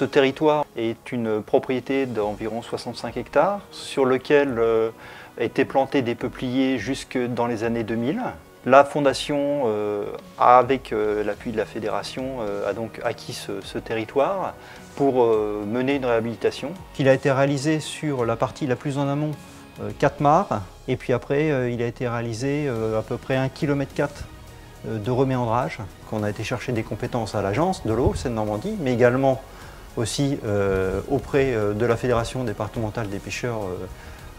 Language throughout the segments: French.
Ce territoire est une propriété d'environ 65 hectares sur lequel étaient plantés des peupliers jusque dans les années 2000. La Fondation, avec l'appui de la Fédération, a donc acquis ce territoire pour mener une réhabilitation. Il a été réalisé sur la partie la plus en amont, 4 mares, et puis après il a été réalisé à peu près 1,4 km de reméandrage, qu'on a été chercher des compétences à l'agence de l'eau Seine-Normandie, mais également aussi auprès de la Fédération départementale des pêcheurs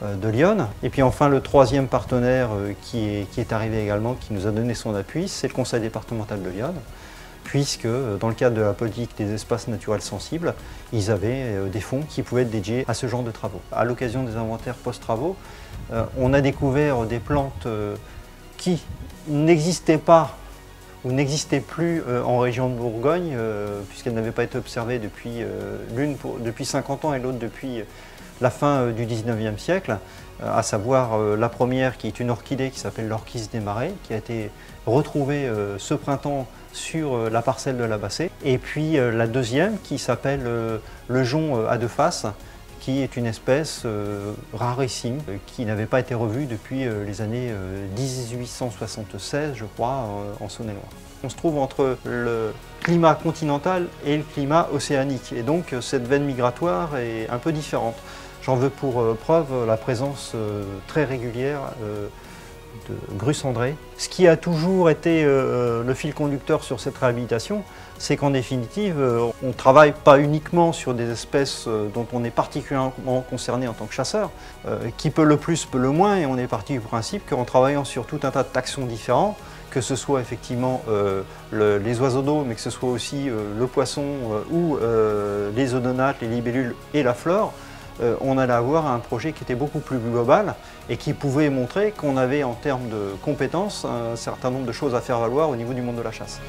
de l'Yonne. Et puis enfin le troisième partenaire qui est arrivé également, qui nous a donné son appui, c'est le Conseil départemental de l'Yonne, puisque dans le cadre de la politique des espaces naturels sensibles, ils avaient des fonds qui pouvaient être dédiés à ce genre de travaux. À l'occasion des inventaires post-travaux, on a découvert des plantes qui n'existaient pas ou n'existaient plus en région de Bourgogne, puisqu'elles n'avaient pas été observées depuis l'une depuis 50 ans et l'autre depuis la fin du 19e siècle, à savoir la première qui est une orchidée qui s'appelle l'orchis des marais, qui a été retrouvée ce printemps sur la parcelle de la Bassée, et puis la deuxième qui s'appelle le jonc à deux faces, qui est une espèce rarissime, qui n'avait pas été revue depuis les années 1876, je crois, en Saône-et-Loire. On se trouve entre le climat continental et le climat océanique, et donc cette veine migratoire est un peu différente. J'en veux pour preuve la présence très régulière de grues cendrées. Ce qui a toujours été le fil conducteur sur cette réhabilitation, c'est qu'en définitive, on ne travaille pas uniquement sur des espèces dont on est particulièrement concerné en tant que chasseur, qui peut le plus, peut le moins, et on est parti du principe qu'en travaillant sur tout un tas de taxons différents, que ce soit effectivement les oiseaux d'eau, mais que ce soit aussi le poisson ou les odonates, les libellules et la flore, on allait avoir un projet qui était beaucoup plus global et qui pouvait montrer qu'on avait en termes de compétences un certain nombre de choses à faire valoir au niveau du monde de la chasse.